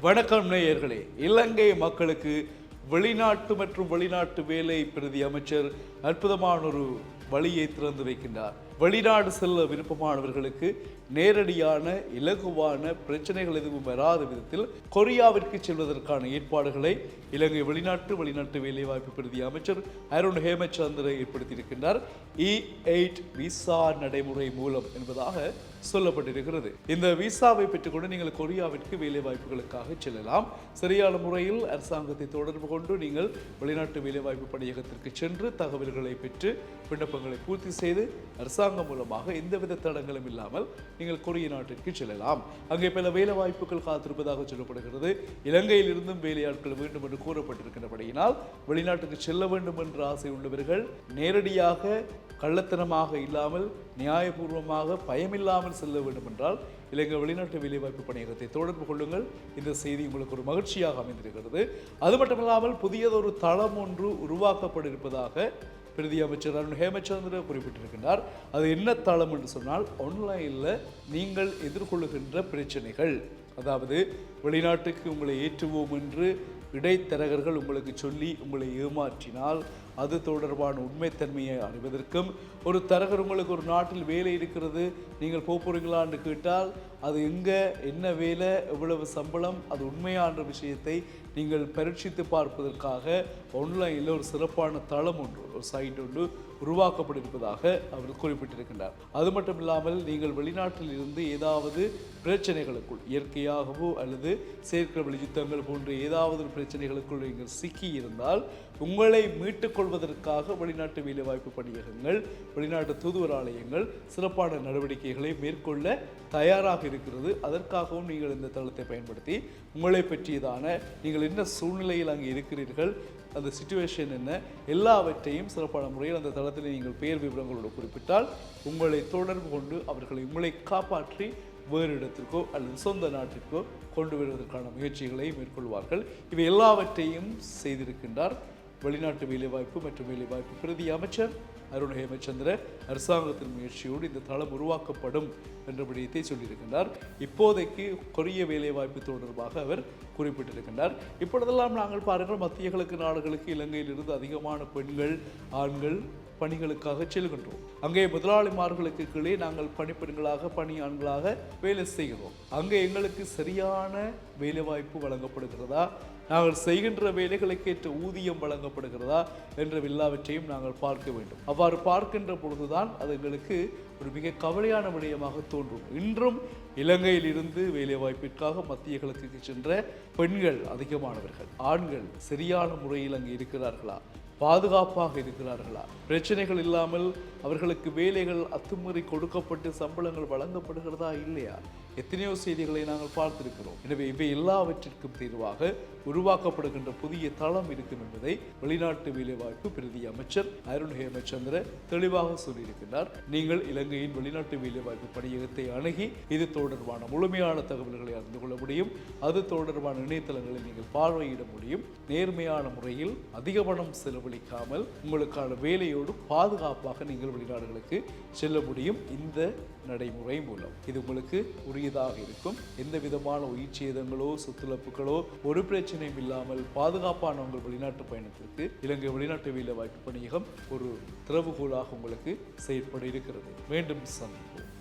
வணக்கம் நேயர்களே. இலங்கை மக்களுக்கு வெளிநாட்டு மற்றும் வெளிநாட்டு வேலை பிரதி அமைச்சர் அற்புதமான ஒரு வழியை திறந்து வைக்கின்றார். வெளிநாடு செல்ல விருப்பமானவர்களுக்கு நேரடியான இலகுவான பிரச்சனைகள் எதுவும் வராத விதத்தில் கொரியாவிற்கு செல்வதற்கான ஏற்பாடுகளை இலங்கை வெளிநாட்டு வேலைவாய்ப்பு பிரதி அமைச்சர் அருண் ஹேமச்சந்திர ஏற்படுத்தியிருக்கின்றார். E8 விசா நடைமுறை மூலம் என்பதாக சொல்லப்பட்டிருக்கிறது. இந்த விசாவை பெற்றுக்கொண்டு நீங்கள் கொரியாவிற்கு வேலை வாய்ப்புகளுக்காக செல்லலாம். சரியான முறையில் அரசாங்கத்தை தொடர்பு கொண்டு நீங்கள் வெளிநாட்டு வேலைவாய்ப்பு பணியகத்திற்கு சென்று தகவல்களை பெற்று விண்ணப்பங்களை பூர்த்தி செய்து அரசாங்கம் மூலமாக எந்தவித தடங்களும் இல்லாமல் நீங்கள் கொரிய நாட்டிற்கு செல்லலாம். அங்கே பல வேலை வாய்ப்புகள் காத்திருப்பதாக சொல்லப்படுகிறது. இலங்கையில் இருந்தும் வேலையாட்கள் வேண்டும் என்று கூறப்பட்டிருக்கிறபடியினால் வெளிநாட்டுக்கு செல்ல வேண்டும் என்ற ஆசை உள்ளவர்கள் நேரடியாக கள்ளத்தனமாக இல்லாமல் நியாயபூர்வமாக பயமில்லாமல் செல்ல வேண்டும் என்றால் இலங்கை வெளிநாட்டு வேலைவாய்ப்பு பணியகத்தை தொடர்பு கொள்ளுங்கள். இந்த செய்தி உங்களுக்கு ஒரு மகிழ்ச்சியாக அமைந்திருக்கிறது. அது மட்டுமில்லாமல் புதியதொரு தளம் ஒன்று உருவாக்கப்பட இருப்பதாக பிரதி அமைச்சர் அருண் ஹேமச்சந்திர குறிப்பிட்டிருக்கின்றார். அது என்ன தளம் என்று சொன்னால், ஆன்லைனில் நீங்கள் எதிர்கொள்ளுகின்ற பிரச்சனைகள், அதாவது வெளிநாட்டுக்கு உங்களை ஏற்றுவோம் என்று இடைத்தரகர்கள் உங்களுக்கு சொல்லி உங்களை ஏமாற்றினால் அது தொடர்பான உண்மைத்தன்மையை அறிவதற்கும், ஒரு தரகர் உங்களுக்கு ஒரு நாட்டில் வேலை இருக்கிறது நீங்கள் போகிறீங்களான்னு கேட்டால் அது எங்கே, என்ன வேலை, எவ்வளவு சம்பளம், அது உண்மையான விஷயத்தை நீங்கள் பரீட்சித்து பார்ப்பதற்காக ஆன்லைனில் ஒரு சிறப்பான தளம் ஒன்று, ஒரு சைட் ஒன்று உருவாக்கப்பட்டிருப்பதாக அவர் குறிப்பிட்டிருக்கின்றார். அது மட்டும் இல்லாமல் நீங்கள் வெளிநாட்டில் இருந்து ஏதாவது பிரச்சனைகளுக்குள், இயற்கையாகவோ அல்லது செயற்கை யுத்தங்கள் போன்ற ஏதாவது பிரச்சனைகளுக்குள் நீங்கள் சிக்கி இருந்தால் உங்களை மீட்டுக் கொள்வதற்காக வெளிநாட்டு வேலைவாய்ப்பு பணியகங்கள், வெளிநாட்டு தூதுவர் ஆலயங்கள் சிறப்பான நடவடிக்கைகளை மேற்கொள்ள தயாராக இருக்கிறது. அதற்காகவும் நீங்கள் இந்த தளத்தை பயன்படுத்தி உங்களை பற்றியதான நீங்கள் என்ன சூழ்நிலையில் அங்கே இருக்கிறீர்கள், அந்த சிச்சுவேஷன் என்ன, எல்லாவற்றையும் சிறப்பான முறையில் அந்த தளத்தில் நீங்கள் பெயர் விவரங்களோடு குறிப்பிட்டால் உங்களை தொடர்பு கொண்டு அவர்களை உங்களை காப்பாற்றி வேறு இடத்திற்கோ அல்லது சொந்த நாட்டிற்கோ கொண்டு வருவதற்கான முயற்சிகளை மேற்கொள்வார்கள். இவை எல்லாவற்றையும் செய்திருக்கின்றார் வெளிநாட்டு வேலைவாய்ப்பு மற்றும் வேலைவாய்ப்பு பிரதி அமைச்சர் அருண் ஹேமச்சந்திர. அரசாங்கத்தின் முயற்சியோடு இந்த தளம் உருவாக்கப்படும் என்ற விடயத்தை சொல்லியிருக்கின்றார். இப்போதைக்கு கொரிய வேலைவாய்ப்பு தொடர்பாக அவர் குறிப்பிட்டிருக்கின்றார். இப்பொழுதெல்லாம் நாங்கள் பாருங்கள், மத்திய கிழக்கு நாடுகளுக்கு இலங்கையிலிருந்து அதிகமான பெண்கள், ஆண்கள் பணிகளுக்காக செல்கின்றோம். அங்கே முதலாளிமார்களுக்கு கீழே நாங்கள் பணிப்பெண்களாக, பணி ஆண்களாக வேலை செய்கிறோம். அங்கே எங்களுக்கு சரியான வேலைவாய்ப்பு வழங்கப்படுகிறதா, நாங்கள் செய்கின்ற வேலைகளுக்கு ஏற்ற ஊதியம் வழங்கப்படுகிறதா என்ற எல்லாவற்றையும் நாங்கள் பார்க்க வேண்டும். அவ்வாறு பார்க்கின்ற பொழுதுதான் அது எங்களுக்கு ஒரு மிக கவலையான விடயமாக தோன்றும். இன்றும் இலங்கையில் இருந்து வேலை வாய்ப்பிற்காக மத்திய கிழக்குக்கு சென்ற பெண்கள் அதிகமானவர்கள், ஆண்கள் சரியான முறையில் அங்கே இருக்கிறார்களா, பாதுகாப்பாக இருக்கிறார்களா, பிரச்சனைகள் இல்லாமல் அவர்களுக்கு வேலைகள் அத்துமீறி கொடுக்கப்பட்டு சம்பளங்கள் வழங்கப்படுகிறதா இல்லையா, எத்தனையோ செய்திகளை நாங்கள் பார்த்திருக்கிறோம். எனவே இவை எல்லாவற்றிற்கும் தீர்வாக உருவாக்கப்படுகின்ற புதிய தளம் இருக்கும் என்பதை வெளிநாட்டு வேலைவாய்ப்பு பிரதி அமைச்சர் அருண் ஹேமச்சந்திர தெளிவாக சொல்லியிருக்கிறார். நீங்கள் இலங்கையின் வெளிநாட்டு வேலைவாய்ப்பு பணியகத்தை அணுகி இது தொடர்பான முழுமையான தகவல்களை அறிந்து கொள்ள முடியும். அது தொடர்பான இணையதளங்களை நீங்கள் பார்வையிட முடியும். நேர்மையான முறையில் அதிக பணம் செலவழிக்காமல் உங்களுக்கான வேலையோடு பாதுகாப்பாக நீங்கள் வெளிநாடுகளுக்கு செல்ல முடியும் இந்த நடைமுறை மூலம். இது உங்களுக்கு உரியதாக இருக்கும். எந்த விதமான உயிர் சேதங்களோ சொத்துழப்புகளோ ஒரு பிரச்சனையும் இல்லாமல் பாதுகாப்பான உங்கள் வெளிநாட்டு பயணத்திற்கு இலங்கை வெளிநாட்டு வேலை வாய்ப்பு பணியகம் ஒரு திறவுகோலாக உங்களுக்கு செயற்பட இருக்கிறது. மீண்டும் சந்திப்போம்.